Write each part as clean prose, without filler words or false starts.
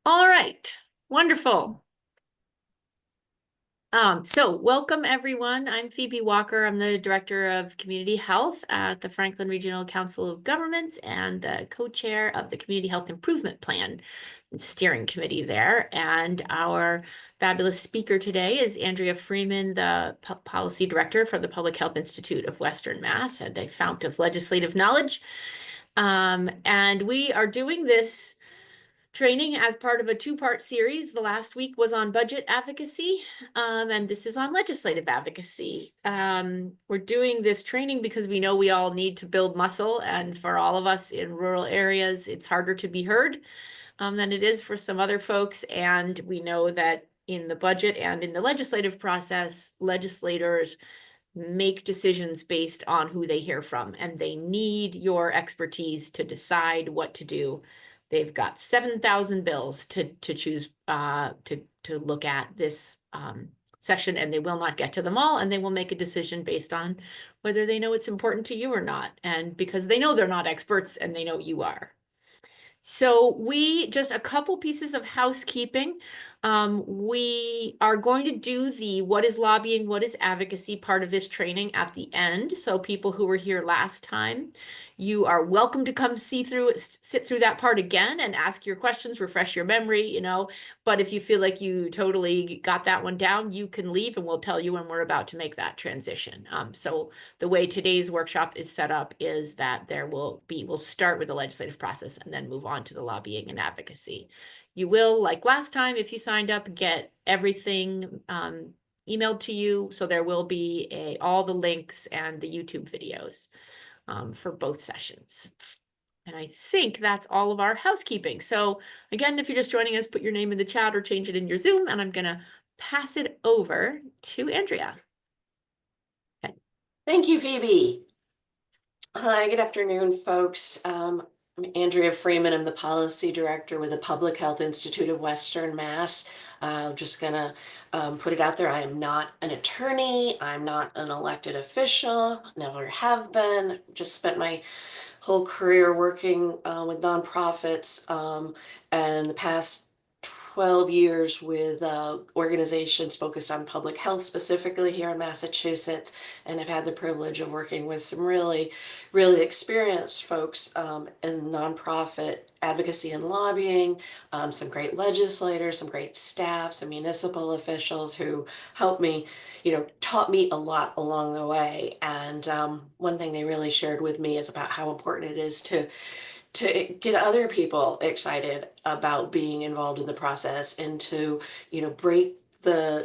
All right, wonderful. So welcome everyone. I'm Phoebe Walker. I'm the Director of Community Health at the Franklin Regional Council of Governments and the co-chair of the Community Health Improvement Plan steering committee there. And our fabulous speaker today is Andrea Freeman, the Policy Director for the Public Health Institute of Western Mass and a fount of legislative knowledge. And we are doing this training as part of a two-part series. The last week was on budget advocacy, and this is on legislative advocacy. We're doing this training because we know we all need to build muscle, and for all of us in rural areas, it's harder to be heard than it is for some other folks. And we know that in the budget and in the legislative process, legislators make decisions based on who they hear from, and they need your expertise to decide what to do. They've got 7,000 bills to choose to look at this session, and they will not get to them all, and they will make a decision based on whether they know it's important to you or not, and because they know they're not experts and they know you are. So just a couple pieces of housekeeping. We are going to do the what is lobbying, what is advocacy part of this training at the end. So people who were here last time, you are welcome to come sit through that part again and ask your questions, refresh your memory, but if you feel like you totally got that one down, you can leave and we'll tell you when we're about to make that transition. So the way today's workshop is set up is that we'll start with the legislative process and then move on to the lobbying and advocacy. You will, like last time, if you signed up, get everything emailed to you. So there will be all the links and the YouTube videos for both sessions. And I think that's all of our housekeeping. So again, if you're just joining us, put your name in the chat or change it in your Zoom, and I'm going to pass it over to Andrea. Okay. Thank you, Phoebe. Hi, good afternoon, folks. I'm Andrea Freeman. I'm the Policy Director with the Public Health Institute of Western Mass. Just gonna put it out there. I am not an attorney. I'm not an elected official, never have been. Just spent my whole career working with nonprofits and the past 12 years with organizations focused on public health, specifically here in Massachusetts. And I've had the privilege of working with some really, really experienced folks in nonprofit advocacy and lobbying, some great legislators, some great staff, some municipal officials who helped me, taught me a lot along the way. And one thing they really shared with me is about how important it is to get other people excited about being involved in the process and to, break the,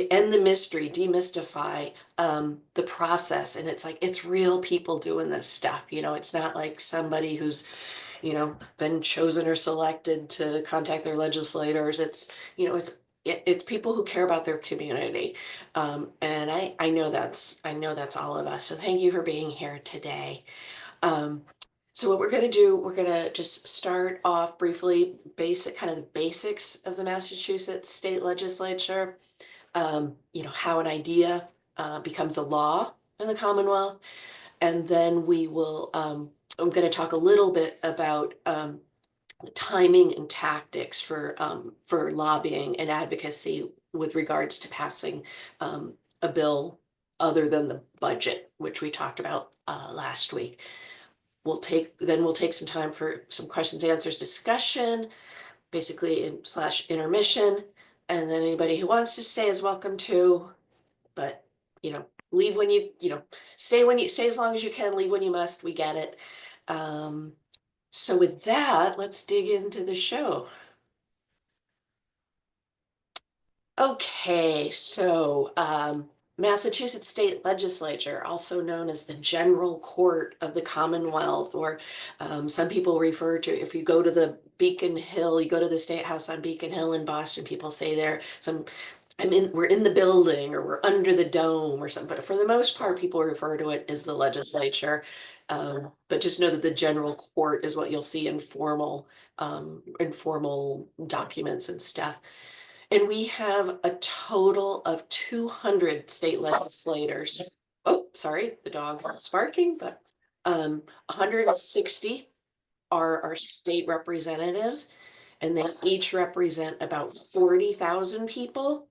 end the mystery, demystify the process. And it's like, it's real people doing this stuff. It's not like somebody who's, been chosen or selected to contact their legislators. It's people who care about their community. And I know that's all of us. So thank you for being here today. So what we're going to do, we're going to just start off briefly, kind of the basics of the Massachusetts State Legislature, how an idea becomes a law in the Commonwealth. And then I'm going to talk a little bit about the timing and tactics for lobbying and advocacy with regards to passing a bill other than the budget, which we talked about last week. We'll take some time for some questions, answers, discussion, basically / intermission. And then anybody who wants to stay is welcome to, but leave when stay as long as you can, leave when you must. We get it. So with that, let's dig into the show. Okay, so Massachusetts State Legislature, also known as the General Court of the Commonwealth, or some people refer to, if you go to the Beacon Hill, you go to the State House on Beacon Hill in Boston, people say we're in the building or we're under the dome or something, but for the most part, people refer to it as the legislature. But just know that the General Court is what you'll see in formal documents and stuff. And we have a total of 200 state legislators. Oh, sorry, the dog is barking, but 160 are our state representatives. and they each represent about 40,000 people.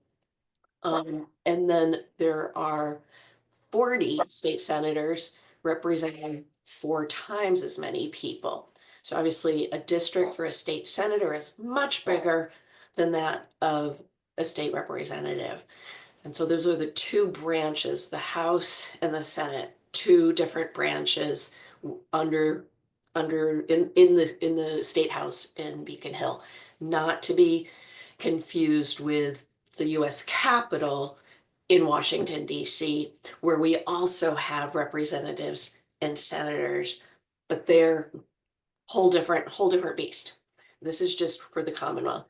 And then there are 40 state senators representing 4 times as many people. So obviously, a district for a state senator is much bigger than that of a state representative. And so those are the two branches, the House and the Senate, two different branches under in the State House in Beacon Hill, not to be confused with the US Capitol in Washington, D.C., where we also have representatives and senators, but they're whole different beast. This is just for the Commonwealth.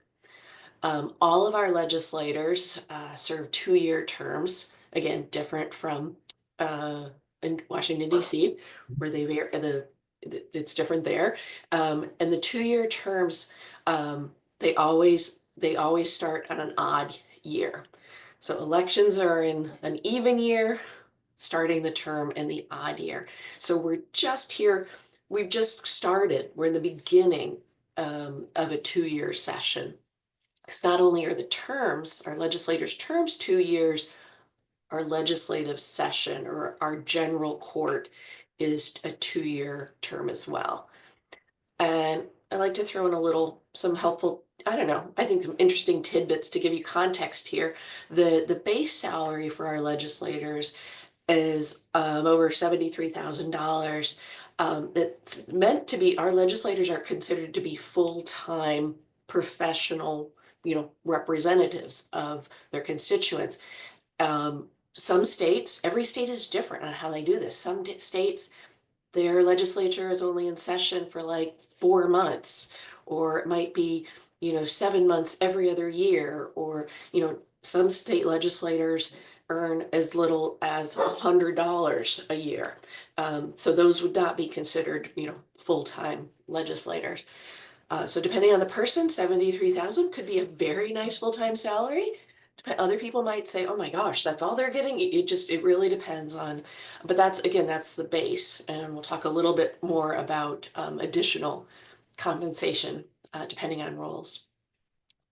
All of our legislators serve 2-year terms, again, different from in Washington, D.C., where it's different there. And the 2-year terms, they always start on an odd year. So elections are in an even year, starting the term in the odd year. So we're just here, we've just started, we're in the beginning of a 2-year session. Because not only are the terms, our legislators' terms 2 years, our legislative session or our general court is a 2-year term as well. And I like to throw in some helpful, I don't know, I think some interesting tidbits to give you context here. The base salary for our legislators is over $73,000. It's meant to be, our legislators are considered to be full-time professional, representatives of their constituents. Some states, every state is different on how they do this. Some states, their legislature is only in session for like 4 months, or it might be, 7 months every other year, or, some state legislators earn as little as $100 a year. So those would not be considered, full-time legislators. So depending on the person, 73,000 could be a very nice full-time salary. Other people might say, oh my gosh, that's all they're getting. It really depends on, but that's the base. And we'll talk a little bit more about additional compensation depending on roles.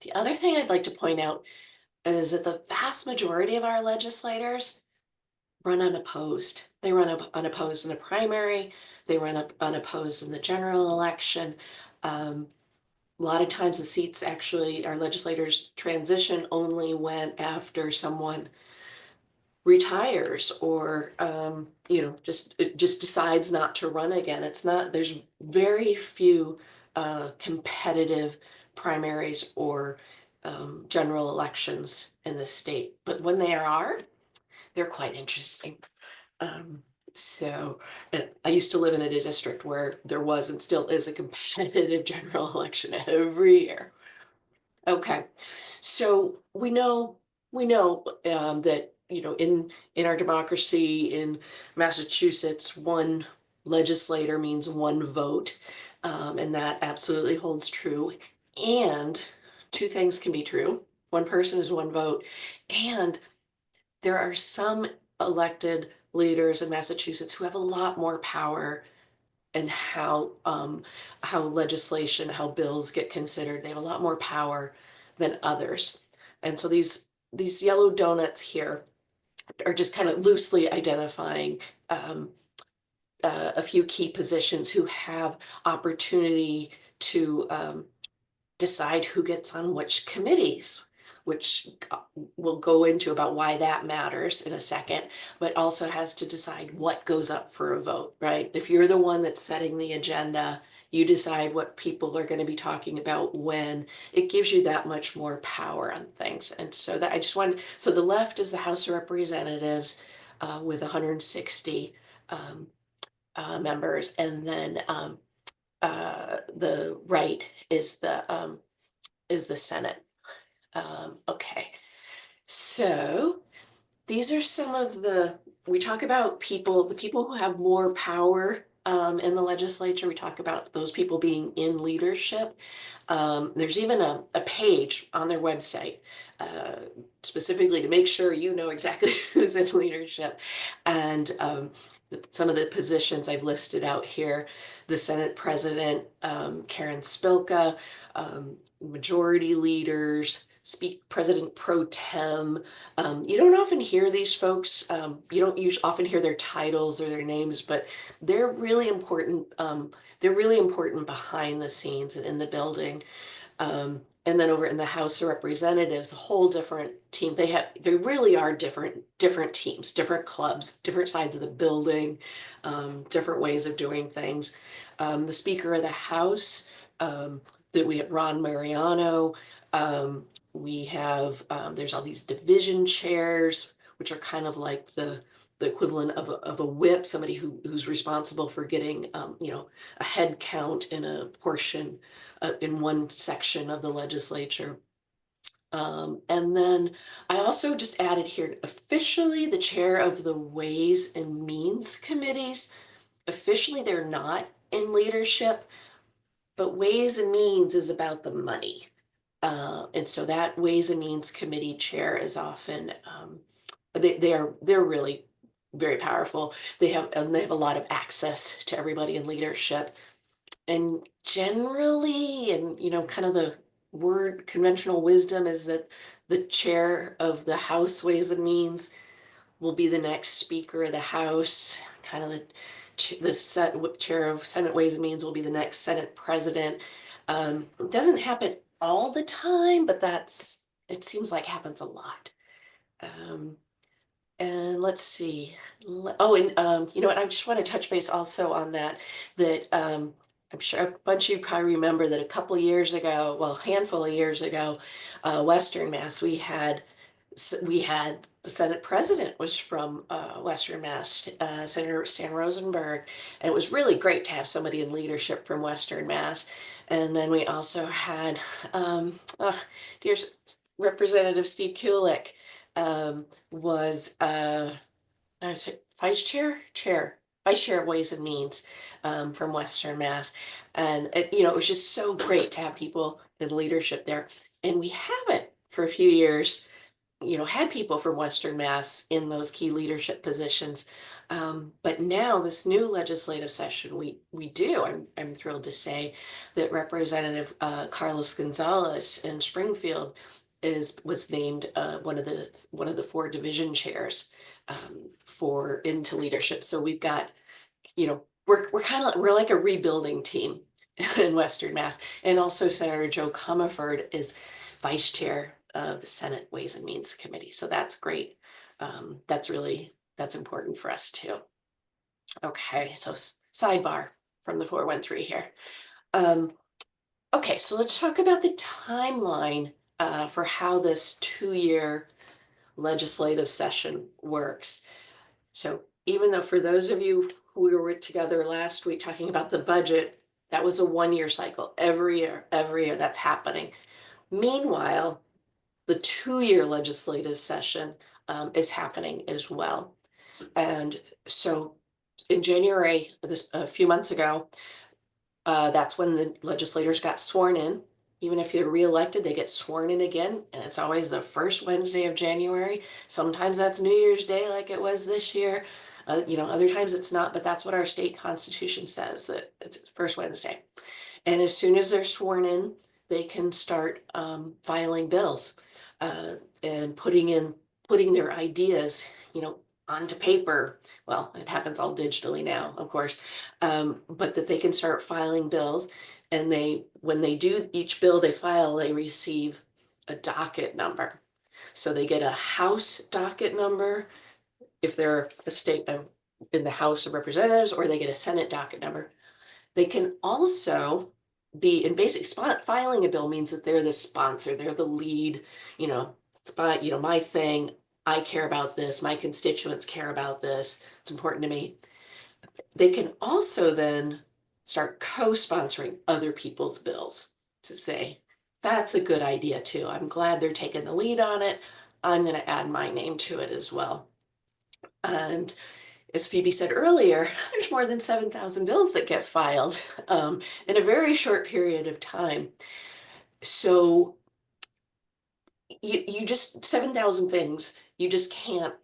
The other thing I'd like to point out is that the vast majority of our legislators run unopposed. They run unopposed in a primary, they run unopposed in the general election. A lot of times the seats actually, our legislators transition only when after someone retires or, just decides not to run again. There's very few competitive primaries or general elections in the state. But when there are, they're quite interesting. Um, so, and I used to live in a district where there was and still is a competitive general election every year. Okay, so we know that in our democracy in Massachusetts, one legislator means one vote, and that absolutely holds true. And two things can be true: one person is one vote, and there are some elected leaders in Massachusetts who have a lot more power in how legislation, how bills get considered. They have a lot more power than others. And so these yellow donuts here are just kind of loosely identifying a few key positions who have opportunity to decide who gets on which committees, which we'll go into about why that matters in a second, but also has to decide what goes up for a vote, right? If you're the one that's setting the agenda, you decide what people are going to be talking about when. It gives you that much more power on things. And so that so the left is the House of Representatives with 160 members, and then the right is the Senate. Okay, so these are some of we talk about the people who have more power in the legislature. We talk about those people being in leadership. There's even a page on their website specifically to make sure you know exactly who's in leadership. And some of the positions I've listed out here. the Senate President, Karen Spilka, majority leaders, President Pro Tem. You don't often hear these folks. You don't often hear their titles or their names, but they're really important. They're really important behind the scenes and in the building. And then over in the House of Representatives, a whole different team. They really are different teams, different clubs, different sides of the building, different ways of doing things. The Speaker of the House, that we have Ron Mariano. We have there's all these division chairs, which are kind of like the equivalent of a whip, somebody who's responsible for getting a head count in a portion in one section of the legislature. And then I also just added here officially the chair of the Ways and Means Committees. Officially, they're not in leadership, but Ways and Means is about the money. And so that Ways and Means Committee chair is often they're really very powerful. They have a lot of access to everybody in leadership. And generally, and kind of the word conventional wisdom is that the chair of the House Ways and Means will be the next Speaker of the House. Kind of the chair of Senate Ways and Means will be the next Senate President. It doesn't happen all the time, but it seems like happens a lot. And let's see. Oh, and you know what? I just want to touch base also on that. I'm sure a bunch of you probably remember that a couple years ago, well, a handful of years ago, Western Mass, we had the Senate President was from Western Mass, Senator Stan Rosenberg, and it was really great to have somebody in leadership from Western Mass. And then we also had, dear Representative Steve Kulik, was vice chair of Ways and Means from Western Mass, and it was just so great to have people in leadership there. And we haven't for a few years, had people from Western Mass in those key leadership positions. But now this new legislative session, we do. I'm thrilled to say that Representative Carlos Gonzalez in Springfield was named one of the 4 division chairs for into leadership. So we've got, we're like a rebuilding team in Western Mass. And also Senator Joe Comerford is vice chair of the Senate Ways and Means Committee. So that's great. That's important for us too. Okay, so sidebar from the 413 here. Okay, so let's talk about the timeline for how this 2-year legislative session works. So even though for those of you who were together last week talking about the budget, that was a 1-year cycle. Every year that's happening. Meanwhile, the 2-year legislative session is happening as well. And so in January, a few months ago, that's when the legislators got sworn in. Even if you're reelected, they get sworn in again, and it's always the first Wednesday of January. Sometimes that's New Year's Day, like it was this year. Other times it's not, but that's what our state constitution says, that it's first Wednesday. And as soon as they're sworn in, they can start filing bills and putting their ideas, onto paper. Well, it happens all digitally now, of course, but that they can start filing bills. And when they do each bill they file, they receive a docket number. So they get a House docket number if they're a state in the House of Representatives, or they get a Senate docket number. They can also be in basic filing a bill means that they're the sponsor, they're the lead, my thing. I care about this. My constituents care about this. It's important to me. They can also then start co-sponsoring other people's bills to say, that's a good idea too. I'm glad they're taking the lead on it. I'm going to add my name to it as well. And as Phoebe said earlier, there's more than 7,000 bills that get filed in a very short period of time. So you just 7,000 things. You just can't,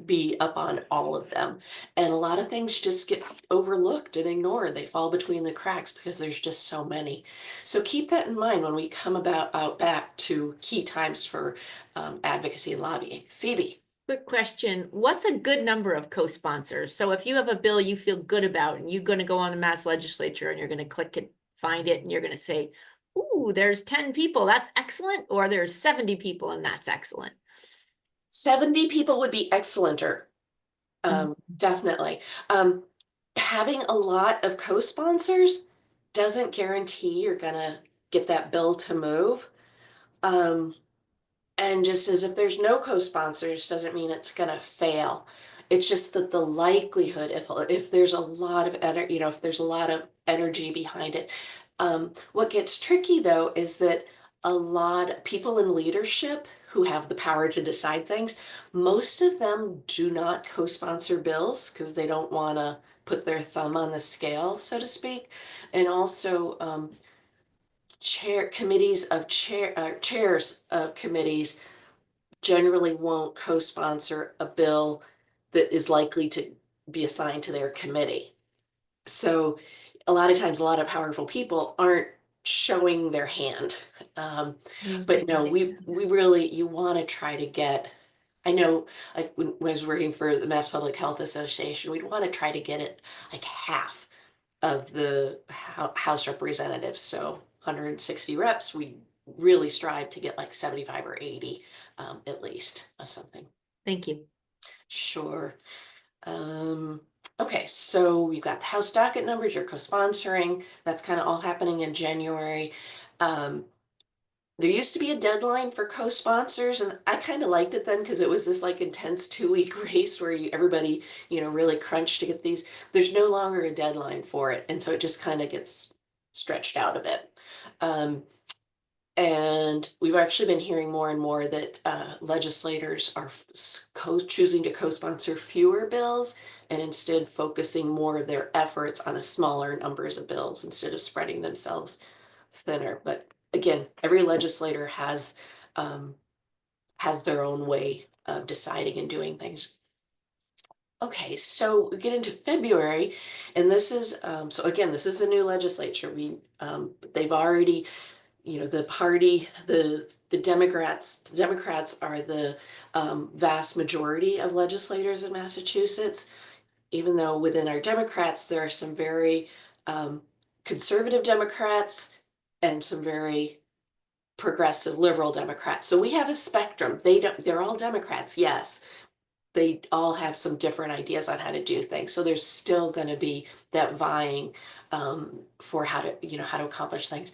be up on all of them. And a lot of things just get overlooked and ignored. They fall between the cracks because there's just so many. So keep that in mind when we come about out back to key times for advocacy and lobbying. Phoebe. Quick question. What's a good number of co-sponsors? So if you have a bill you feel good about and you're going to go on the Mass Legislature and you're going to click it, find it, and you're going to say, ooh, there's 10 people, that's excellent, or there's 70 people and that's excellent. 70 people would be excellenter. Mhm. Definitely. Having a lot of co-sponsors doesn't guarantee you're gonna get that bill to move. Um, and just as if there's no co-sponsors doesn't mean it's gonna fail. It's just that the likelihood, if there's a lot of energy, if there's a lot of energy behind it. What gets tricky though is that a lot of people in leadership who have the power to decide things, most of them do not co-sponsor bills because they don't want to put their thumb on the scale, so to speak. And also, chairs of committees generally won't co-sponsor a bill that is likely to be assigned to their committee. So a lot of times, a lot of powerful people aren't showing their hand. Um, but no, we really, you want to try to get, I know, like when I was working for the Mass Public Health Association, we'd want to try to get it like half of the House representatives. So 160 reps, we really strive to get like 75 or 80 at least of something. Thank you. Sure. Um, okay, so we've got the House docket numbers, you're co-sponsoring. That's kind of all happening in January. Um, there used to be a deadline for co-sponsors, and I kind of liked it then because it was this like intense 2 week race where everybody, really crunched to get these. There's no longer a deadline for it, and so it just kind of gets stretched out a bit. Um, and we've actually been hearing more and more that legislators are choosing to co-sponsor fewer bills and instead focusing more of their efforts on a smaller numbers of bills instead of spreading themselves thinner. But again, every legislator has their own way of deciding and doing things. Okay, so we get into February, and this is so again, this is a new legislature. They've already, the party, the Democrats are the vast majority of legislators in Massachusetts, even though within our Democrats there are some very conservative Democrats and some very progressive liberal Democrats. So we have a spectrum. They're all Democrats, yes. They all have some different ideas on how to do things. So there's still going to be that vying for how to accomplish things.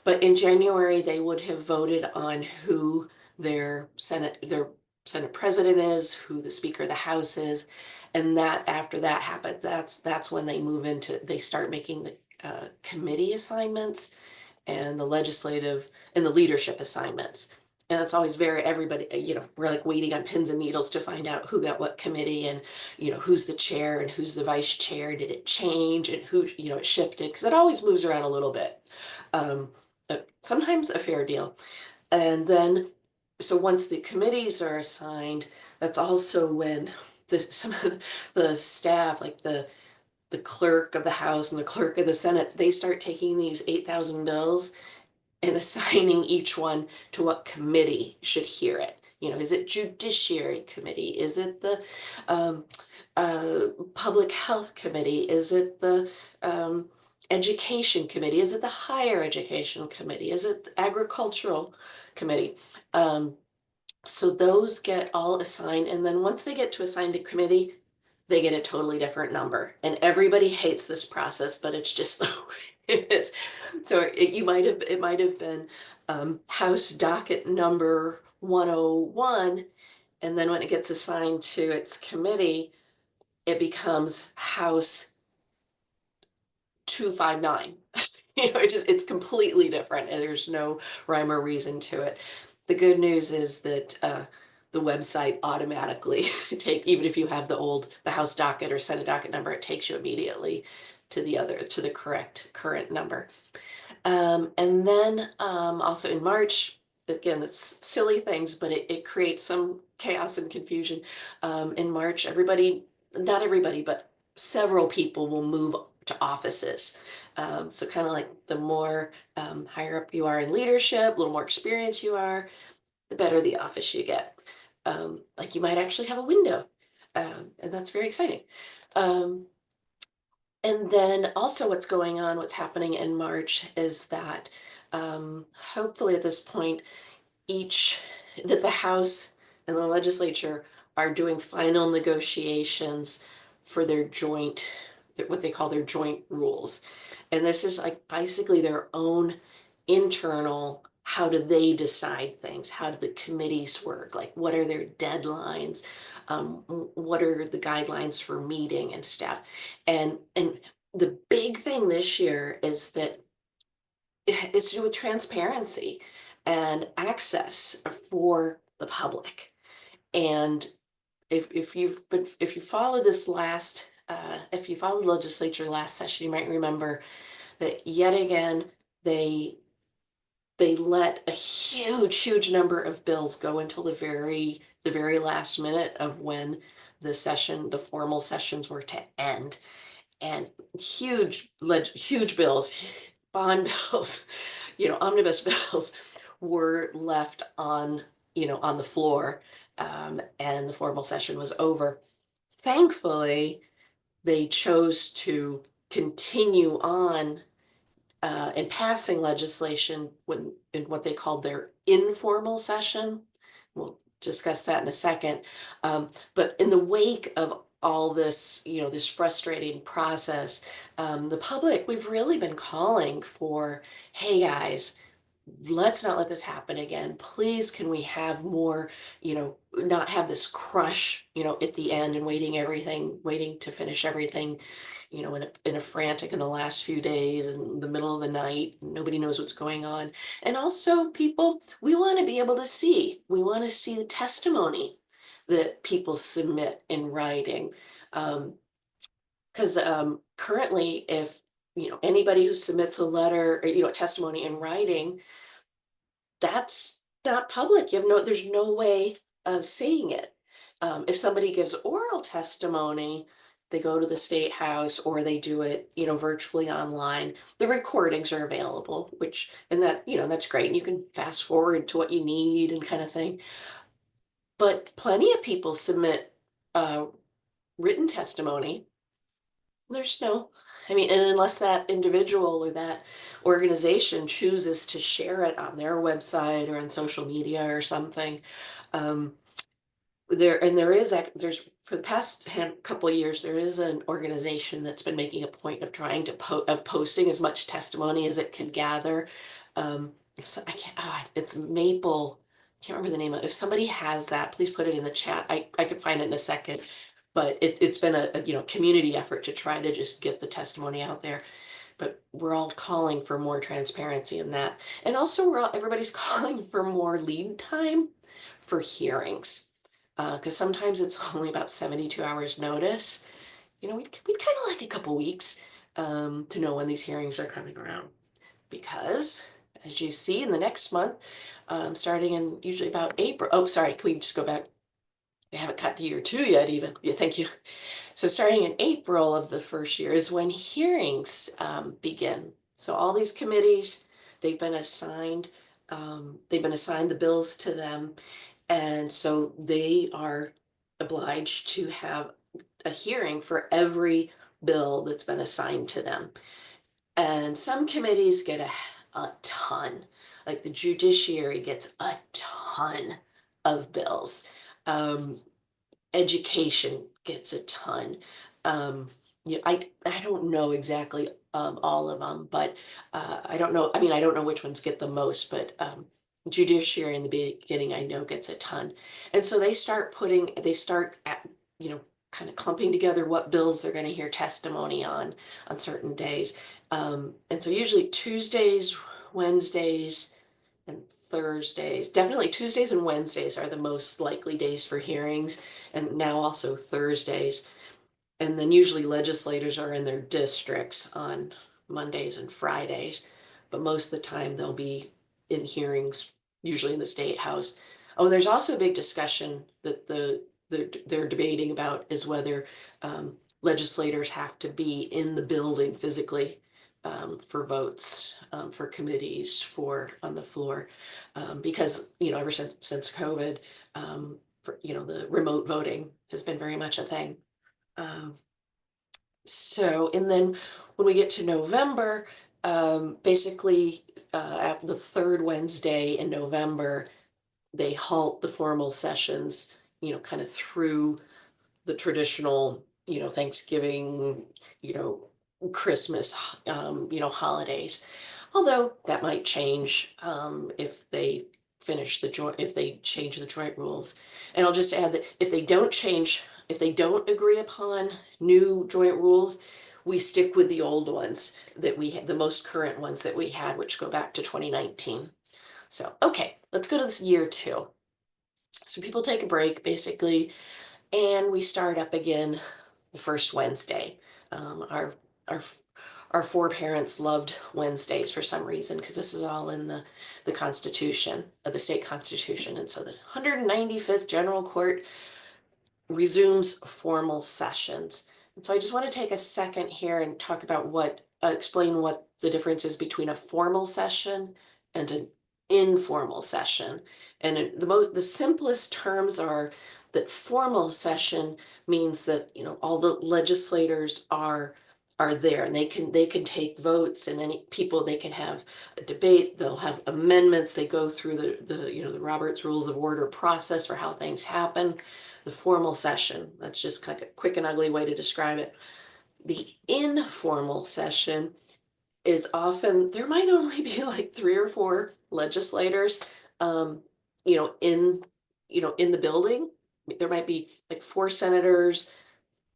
But in January, they would have voted on who their Senate president is, who the Speaker of the House is, and that after that happened, that's when they start making the committee assignments and the legislative and the leadership assignments. And it's always everybody, we're like waiting on pins and needles to find out who got what committee and, who's the chair and who's the vice chair. Did it change and who, it shifted? Because it always moves around a little bit. Um, Sometimes a fair deal. And then, so once the committees are assigned, that's also when some of the staff, like the clerk of the House and the clerk of the Senate, they start taking these 8,000 bills and assigning each one to what committee should hear it. Is it Judiciary Committee? Is it the Public Health Committee? Is it the Education Committee? Is it the Higher Education Committee? Is it the Agricultural Committee? So those get all assigned, and then once they get to assigned a committee, they get a totally different number. And everybody hates this process, but it's just it is. So it might have been House docket number 101, and then when it gets assigned to its committee, it becomes House 259. It's completely different, and there's no rhyme or reason to it. The good news is that the website automatically even if you have the House docket or Senate docket number, it takes you immediately to the correct current number. And then also in March, again, it's silly things, but it creates some chaos and confusion. In March, not everybody, but several people will move to offices. So kind of like the more higher up you are in leadership, a little more experience you are, the better the office you get. Like you might actually have a window, and that's very exciting. Um, and then also what's happening in March is that hopefully at this point, each that the House and the legislature are doing final negotiations for their what they call their joint rules. And this is like basically their own internal, how do they decide things? How do the committees work? Like, what are their deadlines? What are the guidelines for meeting and stuff? And the big thing this year is that it's to do with transparency and access for the public. And if you follow this if you follow the legislature last session, you might remember that yet again they they let a huge number of bills go until the very last minute of when the formal sessions were to end. And huge bills, bond bills, omnibus bills were left on the floor, and the formal session was over. Thankfully, they chose to continue on in passing legislation in what they called their informal session. We'll discuss that in a second. But in the wake of all this, this frustrating process, the public, we've really been calling for, hey guys, let's not let this happen again. Please, can we have more, not have this crush, at the end and waiting to finish everything, in a frantic in the last few days in the middle of the night. Nobody knows what's going on. And also, people, we want to be able to see. We want to see the testimony that people submit in writing. Because currently, if anybody who submits a letter or a testimony in writing, that's not public. There's no way of seeing it. If somebody gives oral testimony, they go to the state house or they do it, virtually online. The recordings are available, and that's great. And you can fast forward to what you need and kind of thing. But plenty of people submit uh, written testimony. There's no, I mean, and unless that individual or that organization chooses to share it on their website or on social media or something, um, there's for the past couple of years, there is an organization that's been making a point of trying to posting as much testimony as it can gather. If so, I can't, it's Maple. I can't remember the name of it. If somebody has that, please put it in the chat. I could find it in a second. But it's been a community effort to try to just get the testimony out there. But we're all calling for more transparency in that. And also everybody's calling for more lead time for hearings. Because sometimes it's only about 72 hours notice. We'd kind of like a couple weeks to know when these hearings are coming around. Because as you see in the next month, starting in usually about April. Oh, sorry, can we just go back? We haven't got to year 2 yet even. Yeah, thank you. So starting in April of the first year is when hearings begin. So all these committees, they've been assigned the bills to them. And so they are obliged to have a hearing for every bill that's been assigned to them. And some committees get a ton, like the judiciary gets a ton of bills. Um, Education gets a ton. Um, I don't know exactly all of them, but I don't know. I mean, I don't know which ones get the most, but judiciary in the beginning, I know gets a ton. And so they start at, kind of clumping together what bills they're going to hear testimony on certain days. And so usually Tuesdays, Wednesdays, and Thursdays, definitely Tuesdays and Wednesdays are the most likely days for hearings, and now also Thursdays. And then usually legislators are in their districts on Mondays and Fridays, but most of the time they'll be in hearings usually in the State House. Oh, there's also a big discussion that they're debating about is whether legislators have to be in the building physically for votes, for committees, for on the floor, because ever since COVID, the remote voting has been very much a thing. And then when we get to November, basically at the third Wednesday in November, they halt the formal sessions, kind of through the traditional, Thanksgiving, you know, Christmas, holidays. Although that might change if they if they change the joint rules. And I'll just add that if they don't agree upon new joint rules, we stick with the old ones that we had, the most current ones that we had, which go back to 2019. So, okay, let's go to this year 2. So people take a break basically, and we start up again the first Wednesday. Our our foreparents loved Wednesdays for some reason because this is all in the Constitution of the state Constitution, and so the 195th General Court resumes formal sessions. And so I just want to take a second here and talk about explain what the difference is between a formal session and an informal session. And the simplest terms are that formal session means that, all the legislators are there, and they can take votes, and any people, they can have a debate, they'll have amendments, they go through the Robert's Rules of Order process for how things happen. The formal session, that's just kind of a quick and ugly way to describe it. The informal session is often, there might only be like 3 or 4 legislators, you know, in, in the building. There might be like 4 senators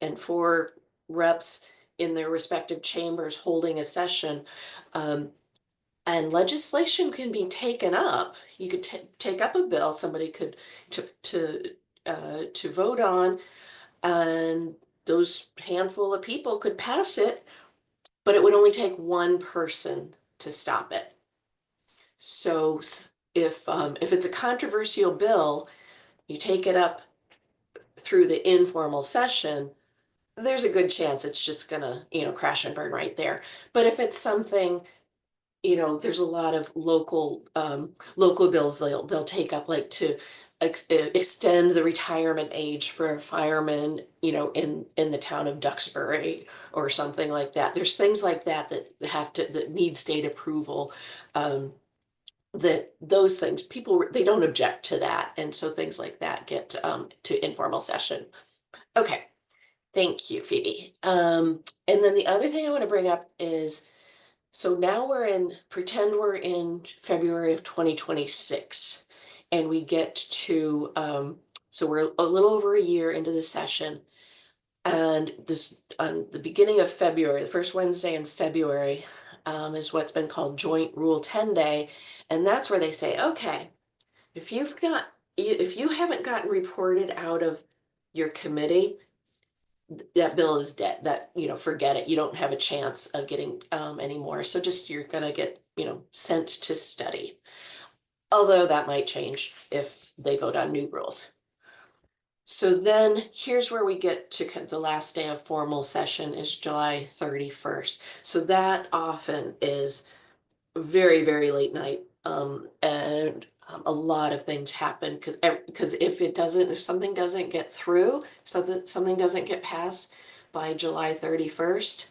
and 4 reps in their respective chambers holding a session. And legislation can be taken up. You could take up a bill, somebody could to vote on, and those handful of people could pass it, but it would only take one person to stop it. So if it's a controversial bill, you take it up through the informal session, there's a good chance it's just gonna, crash and burn right there. But if it's something, there's a lot of local bills they'll take up, like to extend the retirement age for firemen, in the town of Duxbury or something like that. There's things like that that need state approval. That those things, people, they don't object to that, and so things like that get to informal session. Okay, thank you, Phoebe. And then the other thing I want to bring up is, so now pretend we're in February of 2026, and we get to, so we're a little over a year into the session, and this, on the beginning of February, the first Wednesday in February, is what's been called Joint Rule 10 Day, and that's where they say, okay, if you haven't gotten reported out of your committee, that bill is dead. That, forget it. You don't have a chance of getting anymore. So just, you're gonna get, sent to study. Although that might change if they vote on new rules. So then here's where we get to the last day of formal session is July 31st. So that often is very, very late night. And a lot of things happen because if something doesn't get through, something doesn't get passed by July 31st,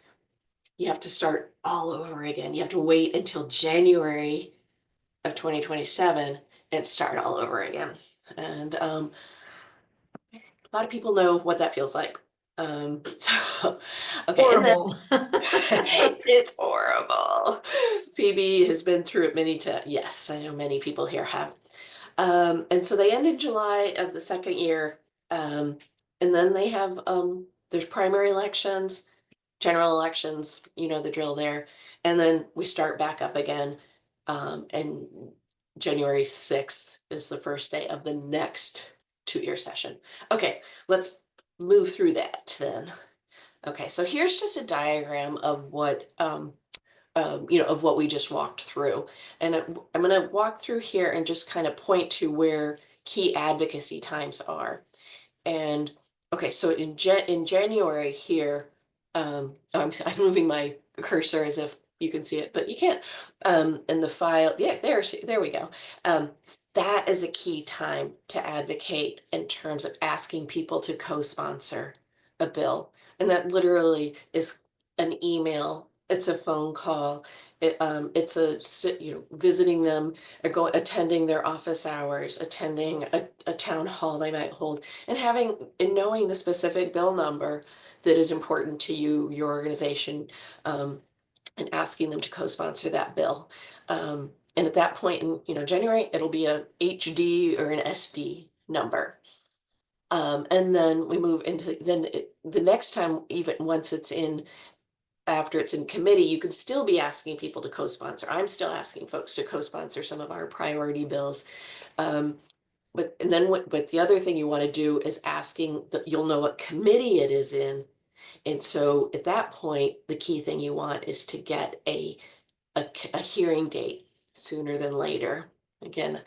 you have to start all over again. You have to wait until January of 2027 and start all over again. And a lot of people know what that feels like. So, okay, Horrible. it's horrible. Phoebe has been through it many times. Yes, I know many people here have. And so they end in July of the second year. And then they have, there's primary elections, general elections, the drill there. And then we start back up again. And January 6th is the first day of the next 2-year session. Okay, let's move through that then. Okay, so here's just a diagram of what of what we just walked through. And I'm going to walk through here and just kind of point to where key advocacy times are. And okay, so in January here, oh, I'm moving my cursor as if you can see it, but you can't. In the file, yeah, there we go. That is a key time to advocate in terms of asking people to co-sponsor a bill. And that literally is an email, it's a phone call, it's visiting them, or attending their office hours, attending a town hall they might hold, and knowing the specific bill number that is important to you, your organization, and asking them to co-sponsor that bill. And at that point in January, it'll be a HD or an SD number. And then we move into the next time, even once it's in, after it's in committee, you can still be asking people to co-sponsor. I'm still asking folks to co-sponsor some of our priority bills. But the other thing you want to do is asking that you'll know what committee it is in. And so at that point, the key thing you want is to get a hearing date sooner than later. Again,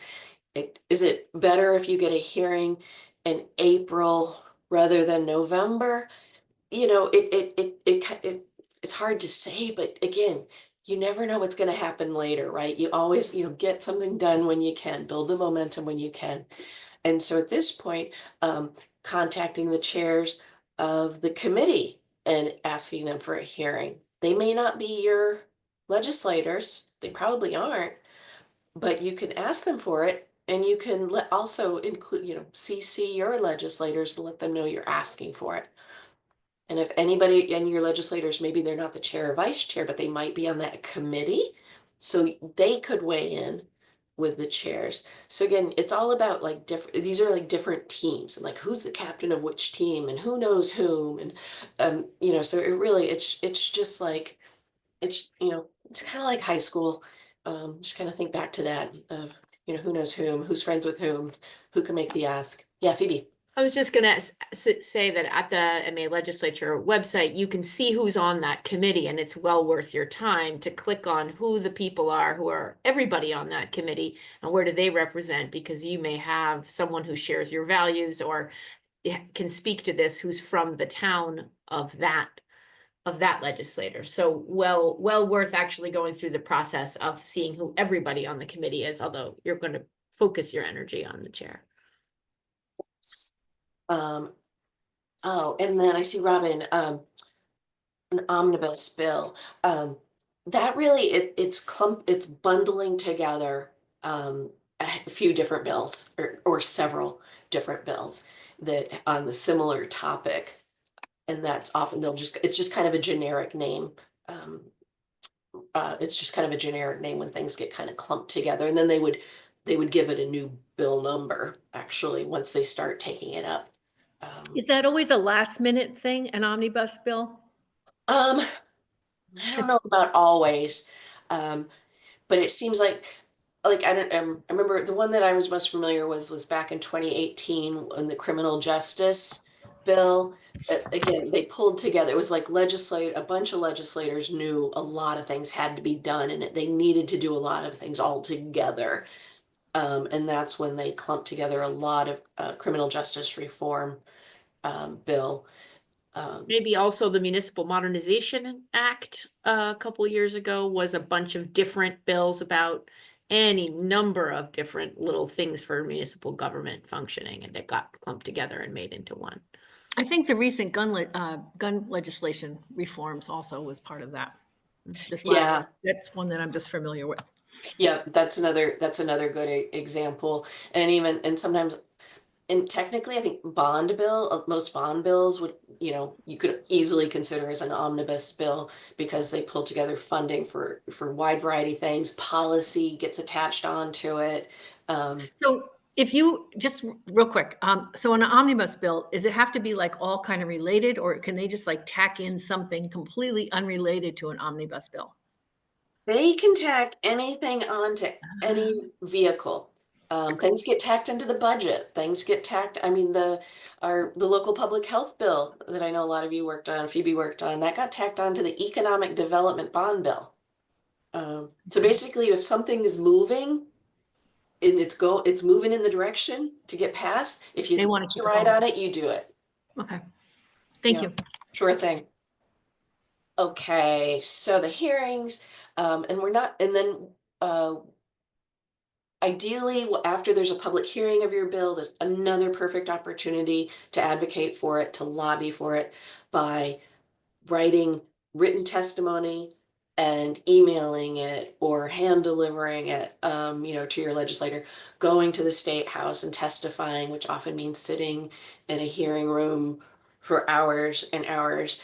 is it better if you get a hearing in April rather than November? It's hard to say, but again, you never know what's going to happen later, right? You always, get something done when you can, build the momentum when you can. And so at this point, contacting the chairs of the committee and asking them for a hearing. They may not be your legislators, they probably aren't, but you can ask them for it, and you can also include, CC your legislators to let them know you're asking for it. And if anybody in your legislators, maybe they're not the chair or vice chair, but they might be on that committee, so they could weigh in with the chairs. So again, it's all about like these are like different teams, and like who's the captain of which team and who knows whom. And so it's just like it's kind of like high school. Just kind of think back to that of who knows whom, who's friends with whom, who can make the ask. Yeah, Phoebe. I was just gonna say that at the MA Legislature website, you can see who's on that committee, and it's well worth your time to click on who the people are who are everybody on that committee and where do they represent, because you may have someone who shares your values or can speak to this who's from the town of that legislator. So well worth actually going through the process of seeing who everybody on the committee is, although you're going to focus your energy on the chair. Um, oh, and then I see Robin, an omnibus bill. That really, it's bundling together a few different bills or several different bills that on the similar topic. And that's often it's just kind of a generic name. It's just kind of a generic name when things get kind of clumped together. And then they would give it a new bill number, actually, once they start taking it up. Is that always a last minute thing, an omnibus bill? I don't know about always, but it seems like I don't. I remember the one that I was most familiar was back in 2018 in the criminal justice bill. Again, they pulled together. It was like a bunch of legislators knew a lot of things had to be done, and they needed to do a lot of things all together. And that's when they clumped together a lot of criminal justice reform bill. Maybe also the Municipal Modernization Act a couple years ago was a bunch of different bills about any number of different little things for municipal government functioning, and they got clumped together and made into one. I think the recent gun legislation reforms also was part of that. Yeah. That's one that I'm just familiar with. Yeah, that's another good example. And sometimes, and technically, I think most bond bills would, you could easily consider as an omnibus bill because they pull together funding for wide variety of things. Policy gets attached onto it. So if you just real quick, so an omnibus bill, does it have to be like all kind of related, or can they just like tack in something completely unrelated to an omnibus bill? They can tack anything onto any vehicle. Things get tacked into the budget. Things get tacked. I mean, the local public health bill that I know a lot of you worked on, Phoebe worked on, that got tacked onto the economic development bond bill. So basically, if something is moving and it's moving in the direction to get passed, if you They want get to to keep it ride going. on it, you do it. Okay. Thank Yeah. you. Sure thing. Okay, so the hearings, and we're not, and then ideally, after there's a public hearing of your bill, there's another perfect opportunity to advocate for it, to lobby for it by writing written testimony and emailing it or hand delivering it, to your legislator, going to the state house and testifying, which often means sitting in a hearing room for hours and hours,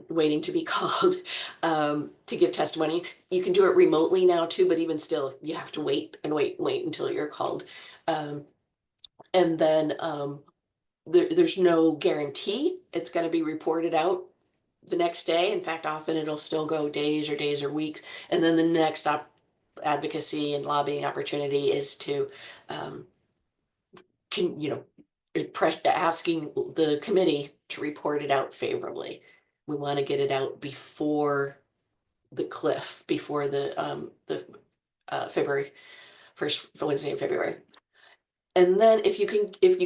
waiting to be called, to give testimony. You can do it remotely now too, but even still, you have to wait and wait and wait until you're called. And then there's no guarantee it's going to be reported out the next day. In fact, often it'll still go days or weeks. And then the next advocacy and lobbying opportunity is to, asking the committee to report it out favorably. We want to get it out before the cliff, before the February, first Wednesday in February. And then if you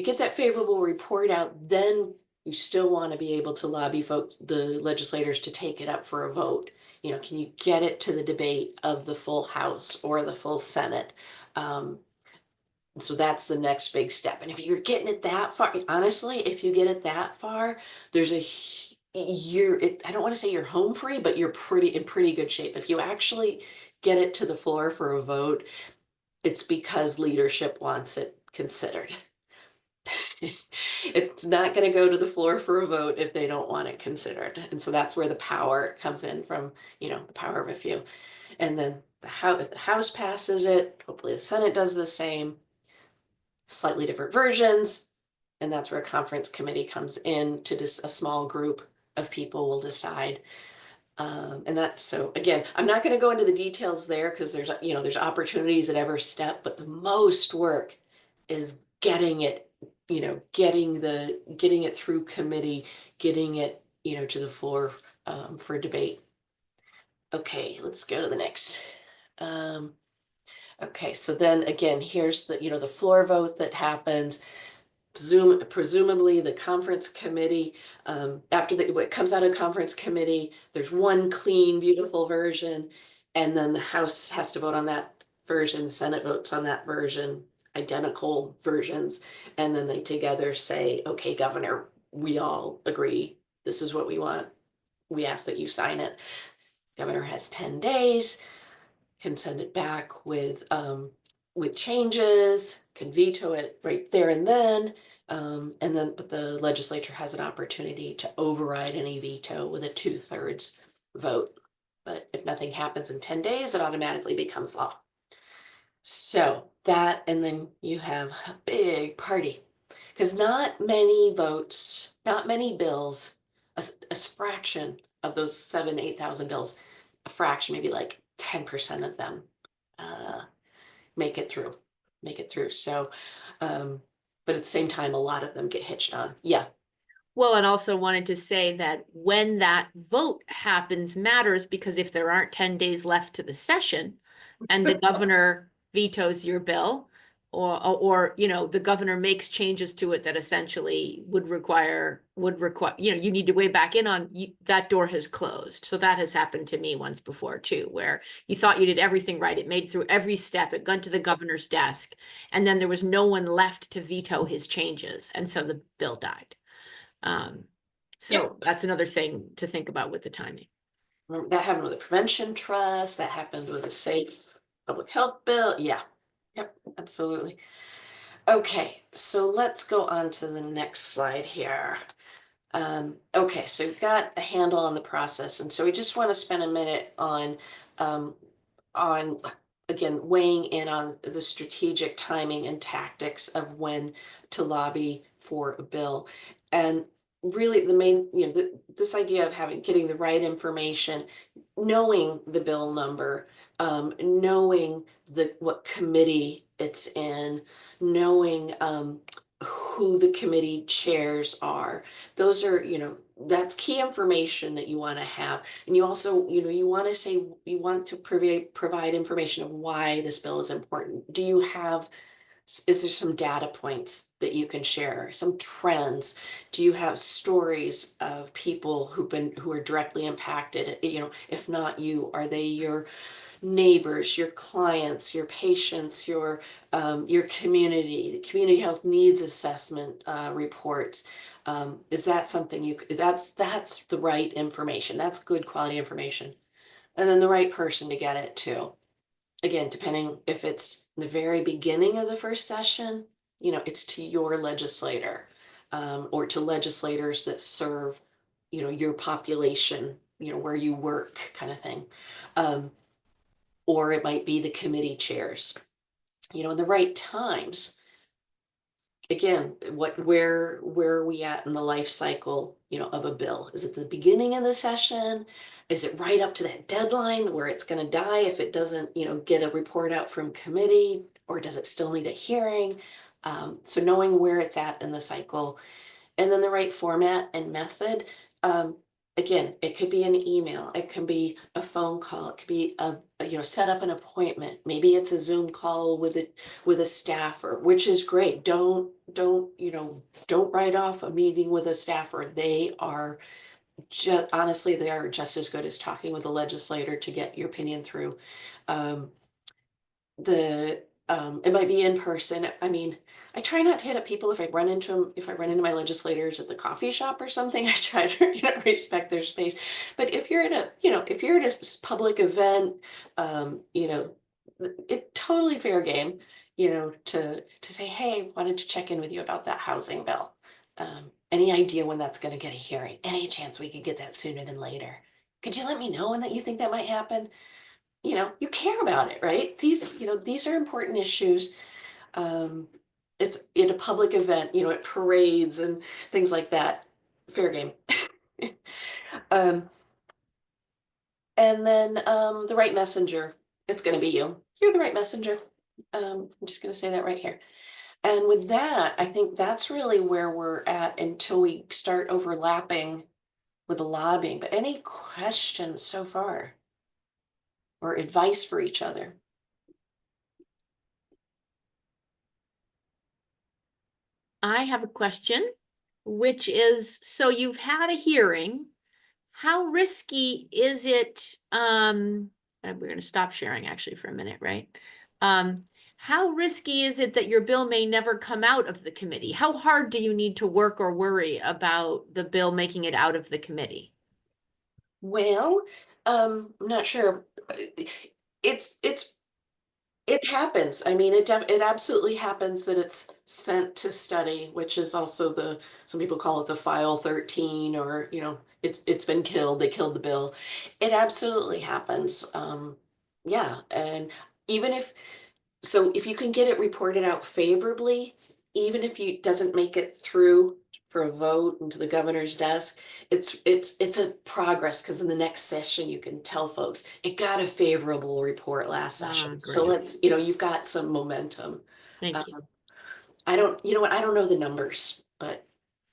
get that favorable report out, then you still want to be able to lobby the legislators to take it up for a vote. Can you get it to the debate of the full House or the full Senate? So that's the next big step. And if you're getting it that far, honestly, if you get it that far, there's I don't want to say you're home free, but you're in pretty good shape. If you actually get it to the floor for a vote, it's because leadership wants it considered. It's not going to go to the floor for a vote if they don't want it considered. And so that's where the power comes in from, the power of a few. And then if the House passes it, hopefully the Senate does the same, slightly different versions. And that's where a conference committee comes in to just a small group of people will decide. So again, I'm not going to go into the details there because there's opportunities at every step, but the most work is getting it through committee, getting it, to the floor, for debate. Okay, let's go to the next. Okay, so then again, here's the floor vote that happens. Presumably the conference committee, after what comes out of conference committee, there's one clean, beautiful version, and then the House has to vote on that version, the Senate votes on that version, identical versions, and then they together say, okay, Governor, we all agree, this is what we want. We ask that you sign it. Governor has 10 days, can send it back with changes, can veto it right there and then. But the legislature has an opportunity to override any veto with a 2/3 vote. But if nothing happens in 10 days, it automatically becomes law. So that, and then you have a big party because not many votes, not many bills, a fraction of those 8,000 bills, a fraction, maybe like 10% of them make it through. So, but at the same time, a lot of them get hitched on. Yeah. Well, and also wanted to say that when that vote happens matters because if there aren't 10 days left to the session and the governor vetoes your bill or the governor makes changes to it that essentially would require, you need to weigh back in on that door has closed. So that has happened to me once before too, where you thought you did everything right. It made it through every step. It got to the governor's desk and then there was no one left to veto his changes. And so the bill died. So that's another thing to think about with the timing. That happened with the prevention trust, that happened with the safe public health bill. Yeah. Yep, absolutely. Okay, so let's go on to the next slide here. Okay, so we've got a handle on the process, and so we just want to spend a minute on again weighing in on the strategic timing and tactics of when to lobby for a bill. And really the main, this idea of getting the right information, knowing the bill number, knowing what committee it's in, knowing who the committee chairs are. Those are, that's key information that you want to have. And you also, you want to say, you want to provide information of why this bill is important. Is there some data points that you can share, some trends? Do you have stories of people who are directly impacted? If not you, are they your neighbors, your clients, your patients, your community, the community health needs assessment reports? Is that something that's the right information? That's good quality information. And then the right person to get it to. Again, depending if it's the very beginning of the first session, it's to your legislator, or to legislators that serve, your population, where you work kind of thing. Or it might be the committee chairs, in the right times. Again, where are we at in the life cycle, of a bill? Is it the beginning of the session? Is it right up to that deadline where it's going to die if it doesn't, get a report out from committee, or does it still need a hearing? So knowing where it's at in the cycle, and then the right format and method. Again, it could be an email, it can be a phone call, it could be set up an appointment. Maybe it's a Zoom call with a staffer, which is great. Don't write off a meeting with a staffer. They are honestly, they are just as good as talking with a legislator to get your opinion through. It might be in person. I mean, I try not to hit up people if I run into them, if I run into my legislators at the coffee shop or something. I try to, respect their space. But if you're at a public event, it's totally fair game, to say, hey, wanted to check in with you about that housing bill. Any idea when that's going to get a hearing? Any chance we could get that sooner than later? Could you let me know when that you think that might happen? You care about it, right? These are important issues. It's in a public event, at parades and things like that. Fair game. And then the right messenger. It's going to be you. You're the right messenger. I'm just going to say that right here. And with that, I think that's really where we're at until we start overlapping with the lobbying. But any questions so far? Or advice for each other? I have a question, which is, so you've had a hearing. How risky is it? We're going to stop sharing actually for a minute, right? How risky is it that your bill may never come out of the committee? How hard do you need to work or worry about the bill making it out of the committee? Well, I'm not sure. It happens. I mean, it absolutely happens that it's sent to study, which is also some people call it the file 13, or, it's been killed. They killed the bill. It absolutely happens. Yeah. And even if you can get it reported out favorably, even if you doesn't make it through for a vote into the governor's desk, it's a progress, because in the next session you can tell folks it got a favorable report last session. So Great. you've got some momentum. Thank you. I don't, you know what, I don't know the numbers, but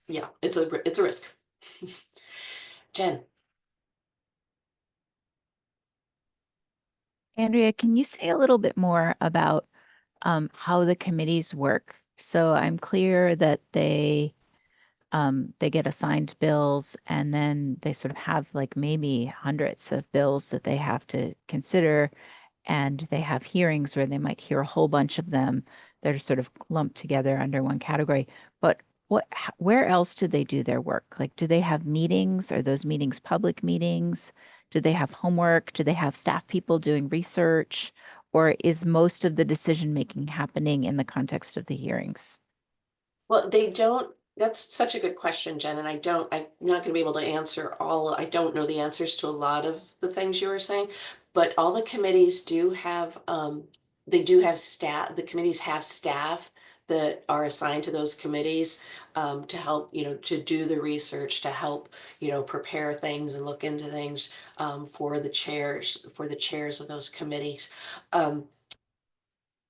yeah, it's a risk. Jen. Andrea, can you say a little bit more about how the committees work? So I'm clear that they get assigned bills, and then they sort of have like maybe hundreds of bills that they have to consider, and they have hearings where they might hear a whole bunch of them that are sort of lumped together under one category. But where else do they do their work? Like, do they have meetings? Are those meetings public meetings? Do they have homework? Do they have staff people doing research? Or is most of the decision making happening in the context of the hearings? Well, they don't, that's such a good question, Jen, and I'm not gonna be able to answer I don't know the answers to a lot of the things you were saying, but all the committees do have, they do have staff, the committees have staff that are assigned to those committees, to help, to do the research, to help, prepare things and look into things, for the chairs of those committees.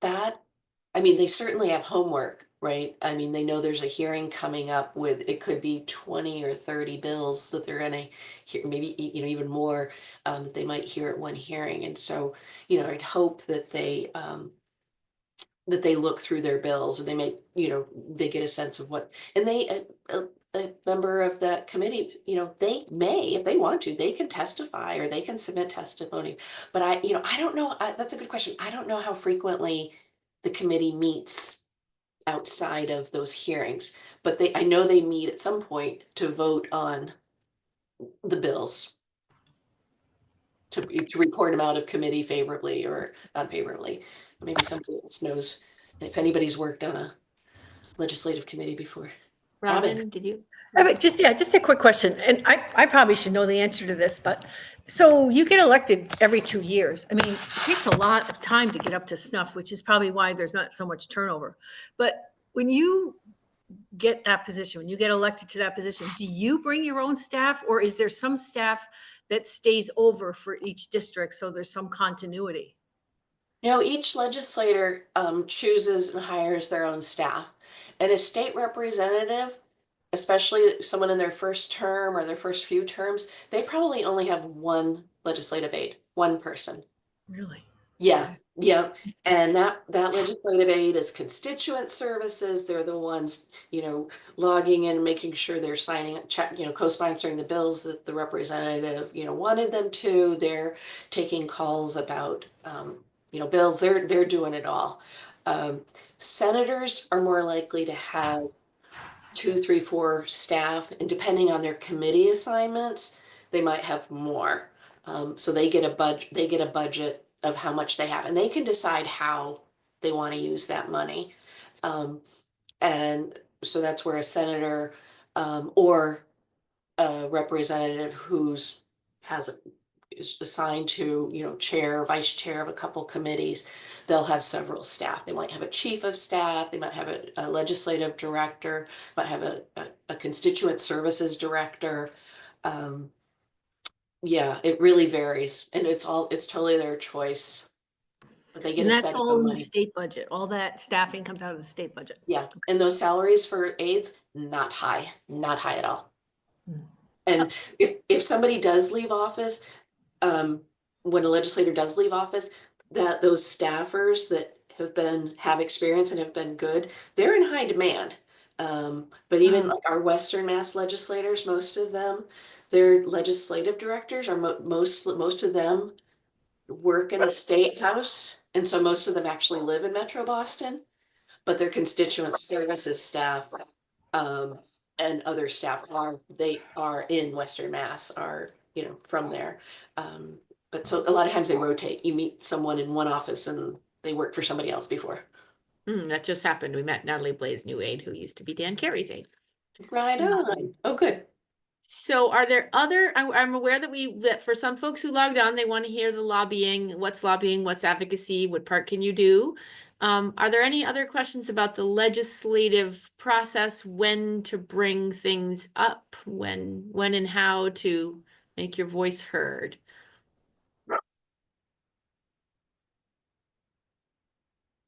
That, I mean, they certainly have homework. right? I mean, they know there's a hearing coming up with, it could be 20 or 30 bills that they're gonna hear, maybe, even more, that they might hear at one hearing. And so, I'd hope that they look through their bills, and they may, they get a sense of what, and a member of that committee, they may, if they want to, they can testify or they can submit testimony. But I don't know, that's a good question. I don't know how frequently the committee meets outside of those hearings, but I know they meet at some point to vote on the bills, to report them out of committee favorably or unfavorably. Maybe somebody else knows if anybody's worked on a legislative committee before. Robin, did you? Just a quick question, and I probably should know the answer to this, but so you get elected every 2 years. I mean, it takes a lot of time to get up to snuff, which is probably why there's not so much turnover. But when you get that position, when you get elected to that position, do you bring your own staff, or is there some staff that stays over for each district so there's some continuity? Each legislator chooses and hires their own staff, and a state representative, especially someone in their first term or their first few terms, they probably only have one legislative aide, one person. Really? Yeah, yeah. And that legislative aide is constituent services. They're the ones, logging in, making sure they're signing, co-sponsoring the bills that the representative, wanted them to. They're taking calls about, bills. They're doing it all. Senators are more likely to have 2, 3, 4 staff, and depending on their committee assignments, they might have more. So they get a budget of how much they have, and they can decide how they want to use that money. And so that's where a senator or a representative is assigned to, chair, vice chair of a couple committees, they'll have several staff. They might have a chief of staff, they might have a legislative director, might have a constituent services director. Yeah, it really varies, and it's totally their choice. But they get And a that's set all of in the money. state budget. All that staffing comes out of the state budget. Yeah, and those salaries for aides, not high at all. And if somebody does leave office, when a legislator does leave office, that those staffers that have experience and have been good, they're in high demand. But even like our Western Mass legislators, most of them, their legislative directors are most of them work in the state house, and so most of them actually live in Metro Boston, but their constituent services staff and other staff are in Western Mass, are from there. But so a lot of times they rotate. You meet someone in one office and they worked for somebody else before. That just happened. We met Natalie Blaze, new aide, who used to be Dan Carey's aide. Right on. Oh, good. So are there I'm aware that for some folks who logged on, they want to hear the lobbying, what's advocacy, what part can you do? Are there any other questions about the legislative process, when to bring things up, when and how to make your voice heard?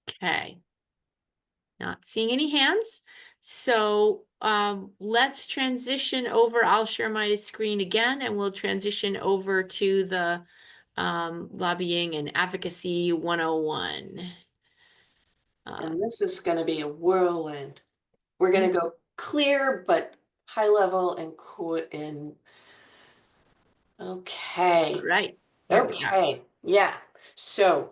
Okay. Not seeing any hands. So let's transition over. I'll share my screen again, and we'll transition over to the lobbying and advocacy 101. And this is going to be a whirlwind. We're going to go clear, but high level and okay. Right. Okay. Yeah. So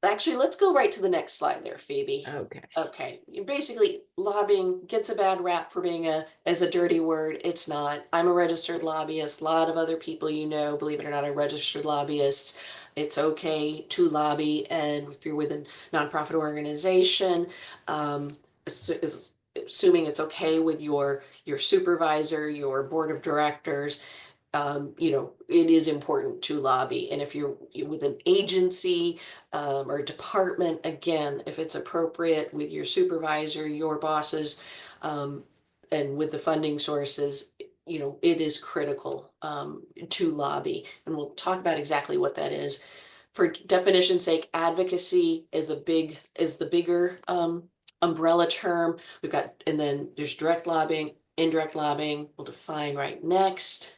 actually, let's go right to the next slide there, Phoebe. Okay. Okay. Basically, lobbying gets a bad rap for being as a dirty word. It's not. I'm a registered lobbyist. A lot of other people believe it or not, are registered lobbyists. It's okay to lobby, and if you're with a nonprofit organization, assuming it's okay with your supervisor, your board of directors, it is important to lobby. And if you're with an agency or a department, again, if it's appropriate with your supervisor, your bosses, and with the funding sources, it is critical to lobby. And we'll talk about exactly what that is. For definition's sake, advocacy is the bigger umbrella term. We've got, and then there's direct lobbying, indirect lobbying, we'll define right next.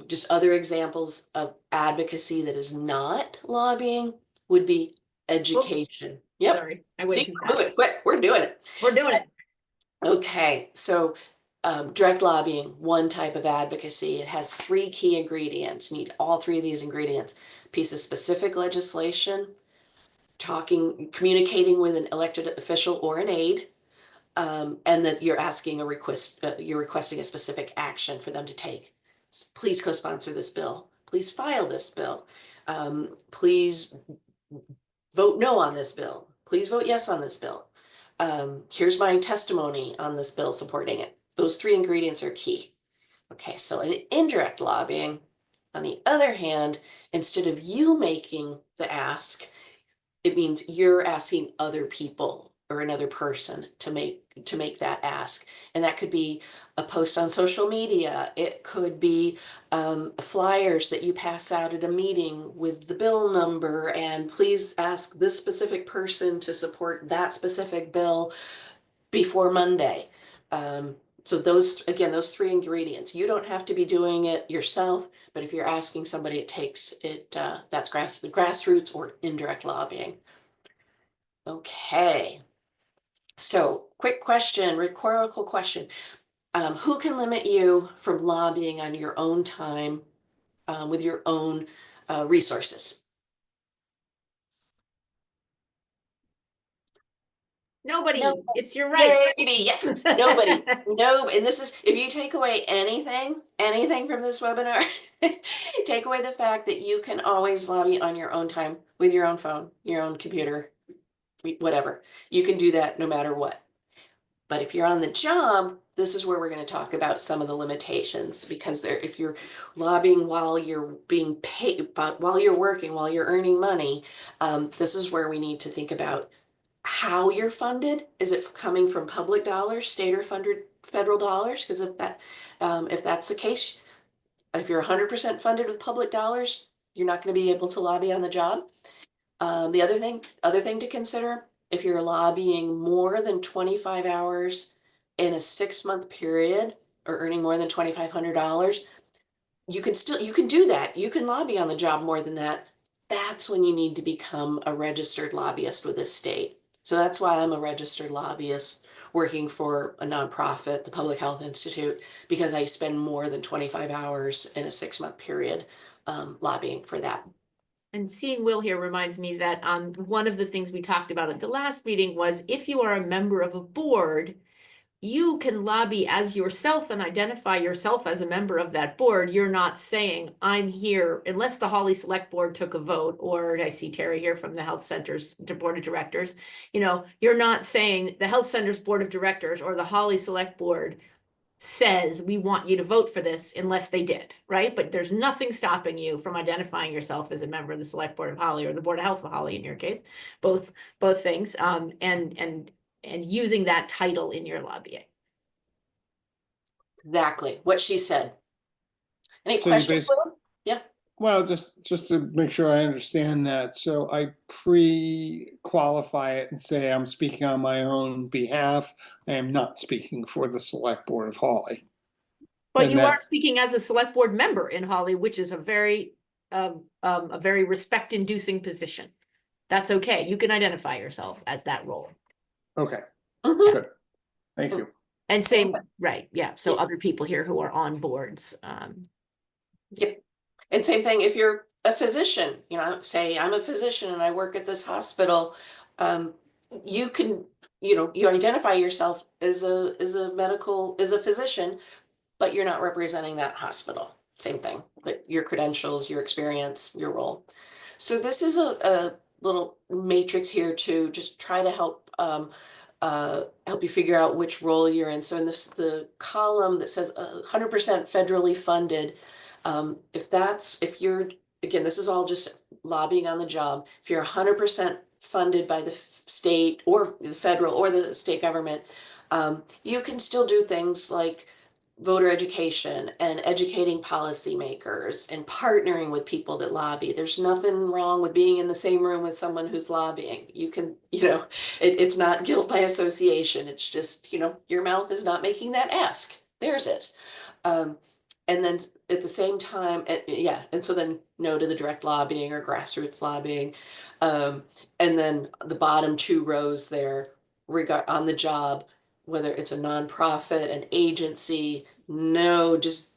Just other examples of advocacy that is not lobbying would be education. Yep. Sorry, I went See, too move fast. it quick. We're doing it. We're doing it. Okay, so direct lobbying, one type of advocacy. It has 3 key ingredients. You need all 3 of these ingredients. Piece of specific legislation, communicating with an elected official or an aide, and that you're asking a request, you're requesting a specific action for them to take. Please co-sponsor this bill. Please file this bill. Please vote no on this bill. Please vote yes on this bill. Here's my testimony on this bill supporting it. Those 3 ingredients are key. Okay, so in indirect lobbying, on the other hand, instead of you making the ask, it means you're asking other people or another person to make that ask. And that could be a post on social media. It could be flyers that you pass out at a meeting with the bill number, and please ask this specific person to support that specific bill before Monday. So those, again, those 3 ingredients. You don't have to be doing it yourself, but if you're asking somebody, it takes it. That's grassroots or indirect lobbying. Okay. So quick question, rhetorical question. Who can limit you from lobbying on your own time with your own resources? Nobody, No. it's your right. Maybe, yes, nobody, no, and this is, if you take away anything from this webinar, take away the fact that you can always lobby on your own time with your own phone, your own computer, whatever. You can do that no matter what. But if you're on the job, this is where we're going to talk about some of the limitations, because if you're lobbying while you're being paid, but while you're working, while you're earning money, this is where we need to think about how you're funded. Is it coming from public dollars, state or funded federal dollars? Because if that's the case, if you're 100% funded with public dollars, you're not going to be able to lobby on the job. The other thing to consider, if you're lobbying more than 25 hours in a 6-month period or earning more than $2,500, you can do that. You can lobby on the job more than that. That's when you need to become a registered lobbyist with the state. So that's why I'm a registered lobbyist working for a nonprofit, the Public Health Institute, because I spend more than 25 hours in a 6-month period lobbying for that. And seeing Will here reminds me that one of the things we talked about at the last meeting was if you are a member of a board, you can lobby as yourself and identify yourself as a member of that board. You're not saying, I'm here, unless the Holly Select Board took a vote, or I see Terry here from the Health Center's Board of Directors. You're not saying the Health Center's Board of Directors or the Holly Select Board says we want you to vote for this unless they did, right? But there's nothing stopping you from identifying yourself as a member of the Select Board of Holly or the Board of Health of Holly in your case, both things, and using that title in your lobbying. Exactly what she said. Any So questions? Yeah. Well, just to make sure I understand that. So I pre-qualify it and say I'm speaking on my own behalf. I am not speaking for the Select Board of Holly. But And you are that- speaking as a select board member in Holly, which is a very respect-inducing position. That's okay. You can identify yourself as that role. Okay, Mhm. good. Thank you. And same, right, yeah. So Yeah. other people here who are on boards. Yep. And same thing if you're a physician, say I'm a physician and I work at this hospital. You can, you identify yourself as a physician, but you're not representing that hospital. Same thing, but your credentials, your experience, your role. So this is a little matrix here to just try to help you figure out which role you're in. So in the column that says 100% federally funded, if you're, again, this is all just lobbying on the job. If you're 100% funded by the state or the federal or the state government, you can still do things like voter education and educating policymakers and partnering with people that lobby. There's nothing wrong with being in the same room with someone who's lobbying. You can, it's not guilt by association. It's just, your mouth is not making that ask. Theirs is. And then at the same time, and so then no to the direct lobbying or grassroots lobbying. And then the bottom 2 rows there, on the job, whether it's a nonprofit, an agency, no, just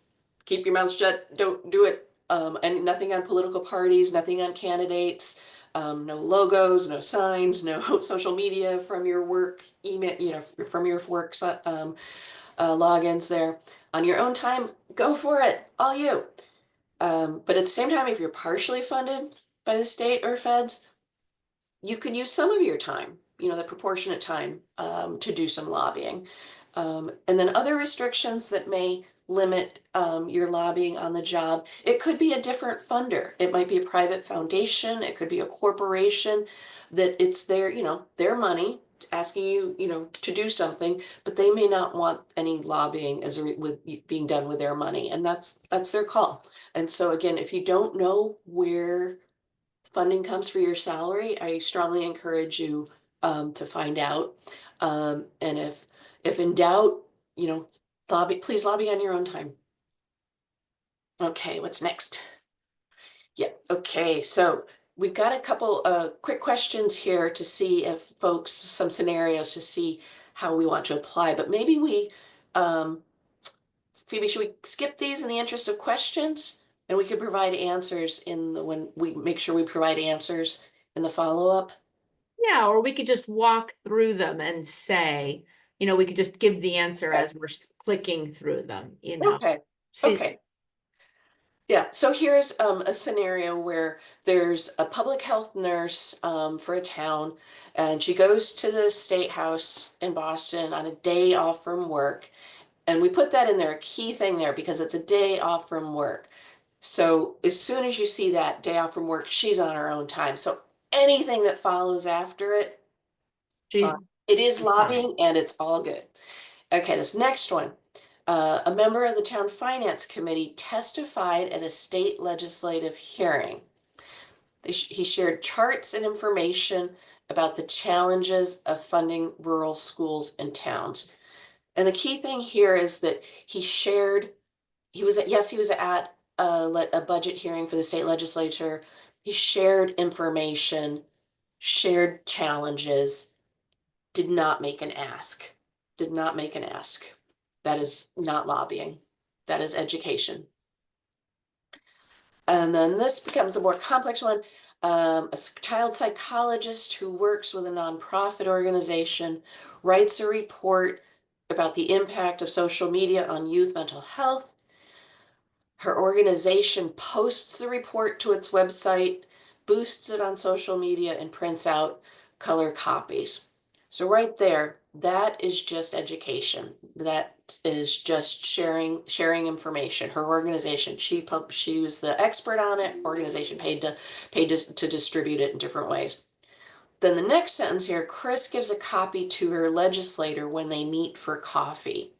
keep your mouth shut, don't do it. And nothing on political parties, nothing on candidates, no logos, no signs, no social media from your work email, from your work logins there. On your own time, go for it, all you. But at the same time, if you're partially funded by the state or feds, you could use some of your time, the proportionate time, to do some lobbying. And then other restrictions that may limit your lobbying on the job. It could be a different funder. It might be a private foundation. It could be a corporation that it's their money asking you, to do something, but they may not want any lobbying with being done with their money, and that's their call. And so again, if you don't know where funding comes for your salary, I strongly encourage you to find out. And if in doubt, please lobby on your own time. Okay, what's next? Yeah, okay, so we've got a couple quick questions here to see if some scenarios to see how we want to apply, but maybe Phoebe, should we skip these in the interest of questions? And we could provide answers when we make sure we provide answers in the follow-up. Yeah, or we could just walk through them and say, we could just give the answer as we're clicking through them, Okay, See, okay. Yeah, so here's a scenario where there's a public health nurse for a town, and she goes to the State House in Boston on a day off from work. And we put that in there, a key thing there, because it's a day off from work. So as soon as you see that day off from work, she's on her own time. So anything that follows after it, she's fine. It is fine. lobbying and it's all good. Okay, this next one. A member of the town finance committee testified at a state legislative hearing. He shared charts and information about the challenges of funding rural schools and towns. And the key thing here is that he was at a budget hearing for the state legislature. He shared information, shared challenges, did not make an ask. That is not lobbying. That is education. And then this becomes a more complex one. A child psychologist who works with a nonprofit organization writes a report about the impact of social media on youth mental health. Her organization posts the report to its website, boosts it on social media, and prints out color copies. So right there, that is just education. That is just sharing information. Her organization, she was the expert on it. Organization paid to distribute it in different ways. Then the next sentence here, Chris gives a copy to her legislator when they meet for coffee.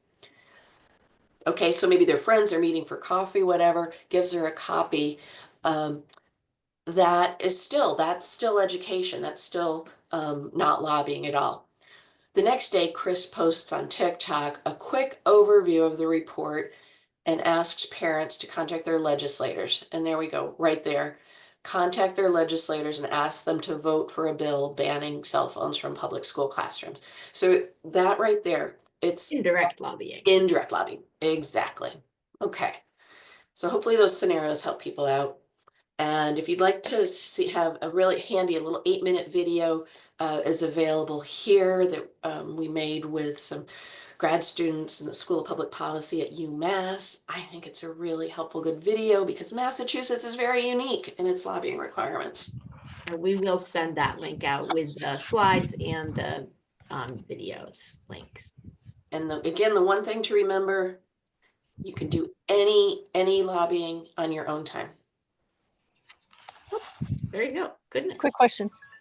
Okay, so maybe their friends are meeting for coffee, whatever, gives her a copy. That's still education. That's still not lobbying at all. The next day, Chris posts on TikTok a quick overview of the report and asks parents to contact their legislators. And there we go, right there. Contact their legislators and ask them to vote for a bill banning cell phones from public school classrooms. So that right there, it's indirect lobbying. Indirect lobbying, exactly. Okay, so hopefully those scenarios help people out. And if you'd like to have a really handy, a little 8-minute video is available here that we made with some grad students in the School of Public Policy at UMass. I think it's a really helpful, good video because Massachusetts is very unique in its lobbying requirements. And we will send that link out with the slides and the videos links. And again, the one thing to remember, you can do any lobbying on your own time. There you go. Goodness. Quick question.